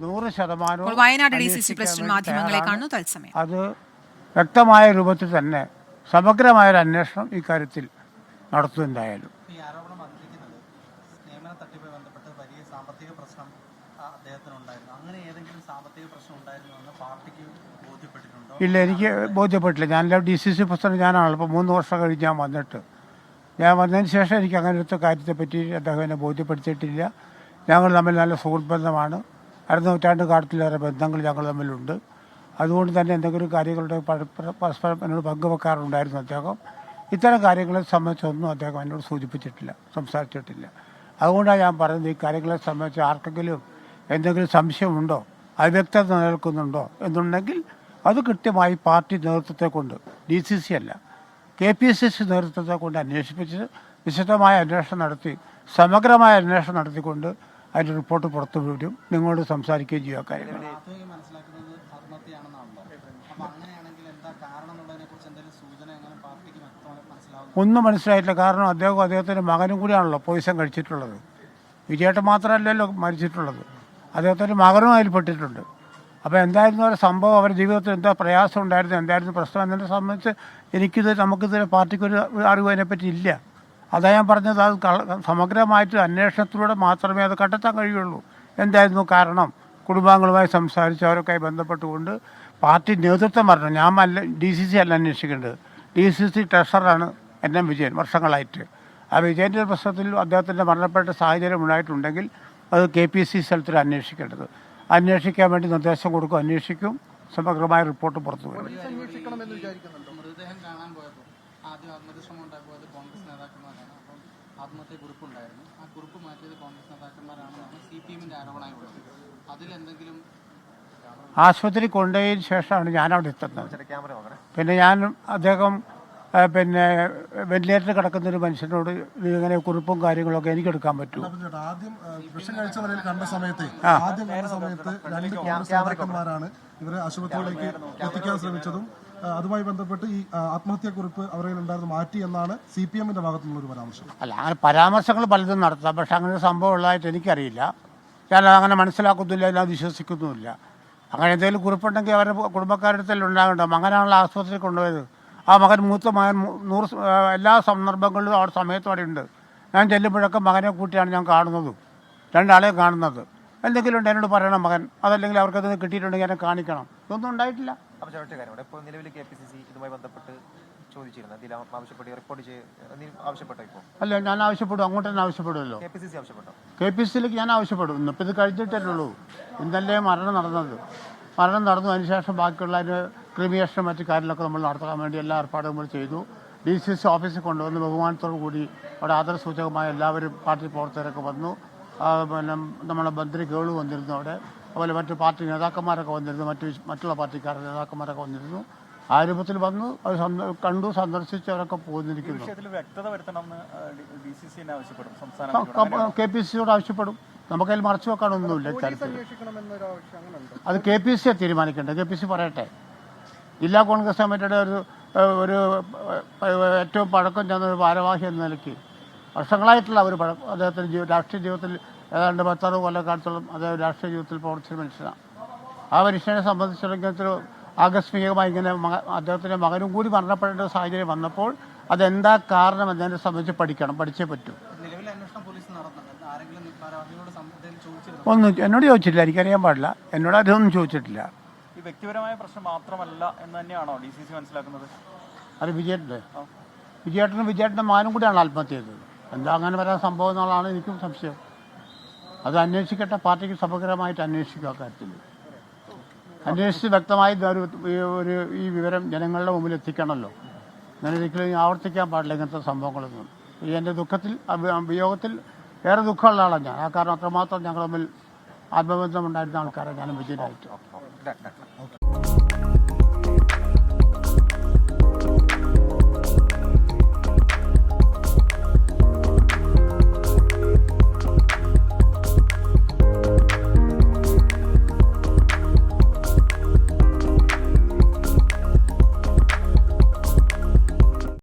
100% Wayanad DCC president മാധ്യമങ്ങളെ കാണുന്നു തത്സമയം. അത് വ്യക്തമായ രൂപത്തിൽ തന്നെ സമഗ്രമായൊരു അന്വേഷണം ഇക്കാര്യത്തിൽ നടത്തുന്നുണ്ടായാലും. ഇല്ല, എനിക്ക് ബോധ്യപ്പെട്ടില്ല. ഞാൻ DCC പ്രസിഡന്റ് ഞാനാണല്ലോ. ഇപ്പോൾ 3 വർഷം കഴിഞ്ഞ് ഞാൻ വന്നതിന് ശേഷം എനിക്ക് അങ്ങനത്തെ കാര്യത്തെപ്പറ്റി അദ്ദേഹം എന്നെ ബോധ്യപ്പെടുത്തിയിട്ടില്ല. ഞങ്ങൾ തമ്മിൽ നല്ല സുഹൃത്ത് ബന്ധമാണ്. നൂറ്റാണ്ട് കാലത്തിലേറെ ബന്ധങ്ങൾ ഞങ്ങൾ തമ്മിലുണ്ട്. അതുകൊണ്ട് തന്നെ എന്തെങ്കിലും കാര്യങ്ങളുടെ പരസ്പരം എന്നോട് പങ്കുവെക്കാറുണ്ടായിരുന്നു അദ്ദേഹം. ഇത്തരം കാര്യങ്ങളെ സംബന്ധിച്ചൊന്നും അദ്ദേഹം എന്നോട് സൂചിപ്പിച്ചിട്ടില്ല, സംസാരിച്ചിട്ടില്ല. അതുകൊണ്ടാണ് ഞാൻ പറയുന്നത്, ഈ കാര്യങ്ങളെ സംബന്ധിച്ച് ആർക്കെങ്കിലും എന്തെങ്കിലും സംശയമുണ്ടോ, അവ്യക്തത നിലനിൽക്കുന്നുണ്ടോ എന്നുണ്ടെങ്കിൽ അത് കൃത്യമായി പാർട്ടി നേതൃത്വത്തെ കൊണ്ട്, DCC അല്ല KPCC നേതൃത്വത്തെ കൊണ്ട് അന്വേഷിപ്പിച്ച് വിശദമായ അന്വേഷണം നടത്തി, സമഗ്രമായ അന്വേഷണം നടത്തിക്കൊണ്ട് അതിൻ്റെ റിപ്പോർട്ട് പുറത്തുവിടും. നിങ്ങളോട് സംസാരിക്കുകയും ചെയ്യുക കാര്യങ്ങൾ. ഒന്നും മനസ്സിലായിട്ടില്ല. കാരണം അദ്ദേഹത്തിൻ്റെ മകനും കൂടിയാണല്ലോ പോയിസൺ കഴിച്ചിട്ടുള്ളത്. വിജയേട്ടൻ മാത്രമല്ലല്ലോ മരിച്ചിട്ടുള്ളത്, അദ്ദേഹത്തിൻ്റെ മകനും അതിൽ പെട്ടിട്ടുണ്ട്. അപ്പോൾ എന്തായിരുന്നു ഒരു സംഭവം, അവരുടെ ജീവിതത്തിൽ എന്താ പ്രയാസം ഉണ്ടായിരുന്നു, എന്തായിരുന്നു പ്രശ്നം എന്നതിനെ സംബന്ധിച്ച് നമുക്കിതിലെ പാർട്ടിക്കൊരു അറിവ് അതിനെപ്പറ്റി ഇല്ല. അതാ ഞാൻ പറഞ്ഞത്, അത് സമഗ്രമായിട്ട് അന്വേഷണത്തിലൂടെ മാത്രമേ അത് കണ്ടെത്താൻ കഴിയുള്ളൂ. എന്തായിരുന്നു കാരണം, കുടുംബാംഗങ്ങളുമായി സംസാരിച്ച് അവരൊക്കെ ബന്ധപ്പെട്ടുകൊണ്ട് പാർട്ടി നേതൃത്വം പറഞ്ഞു. ഞാൻ DCC അല്ല അന്വേഷിക്കേണ്ടത്, DCC ട്രഷററാണ് NM വിജയൻ വർഷങ്ങളായിട്ട്. ആ വിജയൻ്റെ പ്രശ്നത്തിൽ അദ്ദേഹത്തിൻ്റെ മരണപ്പെട്ട സാഹചര്യം ഉണ്ടായിട്ടുണ്ടെങ്കിൽ അത് KPCC തലത്തിൽ അന്വേഷിക്കേണ്ടത്. അന്വേഷിക്കാൻ വേണ്ടി നിർദ്ദേശം കൊടുക്കും, അന്വേഷിക്കും, സമഗ്രമായ റിപ്പോർട്ട് പുറത്തു വരും. ആശുപത്രി കൊണ്ടുപോയതിന് ശേഷമാണ് ഞാനവിടെ എത്തുന്നത്. പിന്നെ അദ്ദേഹം വെന്റിലേറ്ററിൽ കിടക്കുന്നൊരു മനുഷ്യനോട് ഇങ്ങനെ കുറിപ്പും കാര്യങ്ങളൊക്കെ എനിക്ക് എടുക്കാൻ പറ്റും. ആദ്യം വിഷം കഴിച്ച വരയിൽ കണ്ട സമയത്ത് 2 കോൺഗ്രസ് നേതാക്കന്മാരാണ് ഇവരെ ആശുപത്രിയിലേക്ക് എത്തിക്കാൻ ശ്രമിച്ചതും അതുമായി ബന്ധപ്പെട്ട് ഈ ആത്മഹത്യാക്കുറിപ്പ് അവരിൽ ഉണ്ടായിരുന്നു മാറ്റി എന്നാണ് CPMന്റെ ഭാഗത്തു നിന്നൊരു പരാമർശം. അല്ല, അങ്ങനെ പരാമർശങ്ങൾ പലതും നടത്താം, പക്ഷെ അങ്ങനെ ഒരു സംഭവം ഉള്ളതായിട്ട് എനിക്കറിയില്ല. ഞാൻ അങ്ങനെ മനസ്സിലാക്കുന്നില്ല, ഞാൻ വിശ്വസിക്കുന്നുമില്ല. അങ്ങനെ എന്തെങ്കിലും കുറിപ്പുണ്ടെങ്കിൽ അവരുടെ കുടുംബക്കാരുടെ അടുത്തല്ല ഉണ്ടാകണ്ടോ. മകനാണല്ലോ ആശുപത്രിയിൽ കൊണ്ടുപോയത്. ആ മൂത്ത മകൻ 100 എല്ലാ സന്ദർഭങ്ങളിലും അവിടെ സമയത്തോടെ ഉണ്ട്. ഞാൻ ചെല്ലുമ്പോഴൊക്കെ മകനെ കൂട്ടിയാണ് ഞാൻ കാണുന്നത്, 2 ആളെയും കാണുന്നത്. എന്തെങ്കിലും ഉണ്ട് എന്നോട് പറയണം മകൻ, അതല്ലെങ്കിൽ അവർക്കത് കിട്ടിയിട്ടുണ്ടെങ്കിൽ എന്നെ കാണിക്കണം. ഇതൊന്നും ഉണ്ടായിട്ടില്ല. അല്ല, ഞാൻ ആവശ്യപ്പെടും, അങ്ങോട്ട് തന്നെ ആവശ്യപ്പെടുമല്ലോ. KPCC ഞാൻ ആവശ്യപ്പെടും. ഇന്നിപ്പോൾ ഇത് കഴിഞ്ഞിട്ടല്ലേ ഉള്ളൂ. ഇന്നല്ലേ മരണം നടന്നു. അതിനുശേഷം ബാക്കിയുള്ള ക്രിമിനേഷനും മറ്റു കാര്യങ്ങളൊക്കെ നമ്മൾ നടത്താൻ വേണ്ടി എല്ലാ ഏർപ്പാടും നമ്മൾ ചെയ്തു. DCC ഓഫീസിൽ കൊണ്ടുവന്ന് ബഹുമാനത്തോടു കൂടി അവിടെ ആദരസൂചകമായ എല്ലാവരും പാർട്ടി പ്രവർത്തകരൊക്കെ വന്നു. നമ്മളെ മന്ത്രി കേളു വന്നിരുന്നു അവിടെ. അതുപോലെ മറ്റു പാർട്ടി നേതാക്കന്മാരൊക്കെ വന്നിരുന്നു, മറ്റുള്ള പാർട്ടിക്കാരുടെ നേതാക്കന്മാരൊക്കെ വന്നിരുന്നു. ആ രൂപത്തിൽ വന്നു, അത് കണ്ടു, സന്ദർശിച്ച് അവരൊക്കെ പോന്നിരിക്കുന്നു. KPCCയോട് ആവശ്യപ്പെടും. നമുക്കതിൽ മറച്ചു വെക്കാനൊന്നുമില്ല ഇക്കാര്യത്തിൽ. അത് KPCC തീരുമാനിക്കേണ്ടത്. KPCC പറയട്ടെ. ജില്ലാ കോൺഗ്രസ് കമ്മിറ്റിയുടെ ഒരു ഏറ്റവും പഴക്കം ചെന്ന ഒരു ഭാരവാഹി എന്ന നിലയ്ക്ക് വർഷങ്ങളായിട്ടുള്ള ഒരു അദ്ദേഹത്തിൻ്റെ രാഷ്ട്രീയ ജീവിതത്തിൽ ഏതാണ്ട് 10-60 കൊല്ലക്കാലത്തോളം അദ്ദേഹം രാഷ്ട്രീയ ജീവിതത്തിൽ പ്രവർത്തിച്ച മനുഷ്യനാണ്. ആ മനുഷ്യനെ സംബന്ധിച്ചിടത്തോളം ആകസ്മികമായി ഇങ്ങനെ അദ്ദേഹത്തിൻ്റെ മകനും കൂടി മരണപ്പെടേണ്ട സാഹചര്യം വന്നപ്പോൾ അതെന്താ കാരണം എന്നതിനെ സംബന്ധിച്ച് പഠിച്ചേ പറ്റൂ. ഒന്നും എന്നോട് ചോദിച്ചിട്ടില്ല, എനിക്കറിയാൻ പാടില്ല. എന്നോട് അതൊന്നും ചോദിച്ചിട്ടില്ല. ഈ വ്യക്തിപരമായ പ്രശ്നം മാത്രമല്ല എന്ന് തന്നെയാണോ DCC മനസ്സിലാക്കുന്നത്? അത് വിജയേട്ടൻ്റെ മകനും കൂടിയാണ് ആത്മഹത്യ ചെയ്തത്. എന്താ അങ്ങനെ വരാൻ സംഭവം എന്നുള്ളതാണ് എനിക്കും സംശയം. അത് അന്വേഷിക്കട്ടെ, പാർട്ടിക്ക് സമഗ്രമായിട്ട് അന്വേഷിക്കുക. കാര്യത്തിൽ അന്വേഷിച്ച് വ്യക്തമായി ഈ വിവരം ജനങ്ങളുടെ മുമ്പിൽ എത്തിക്കണമല്ലോ. ഞാൻ ഒരിക്കലും ആവർത്തിക്കാൻ പാടില്ല ഇങ്ങനത്തെ സംഭവങ്ങളൊന്നും. എൻ്റെ വിയോഗത്തിൽ ഏറെ ദുഃഖമുള്ള ആളാണ് ഞാൻ. ആ കാരണം അത്രമാത്രം ഞങ്ങൾ തമ്മിൽ ആത്മബന്ധമുണ്ടായിരുന്ന ആൾക്കാരാണ് ഞാനും വിജയനായിട്ട്.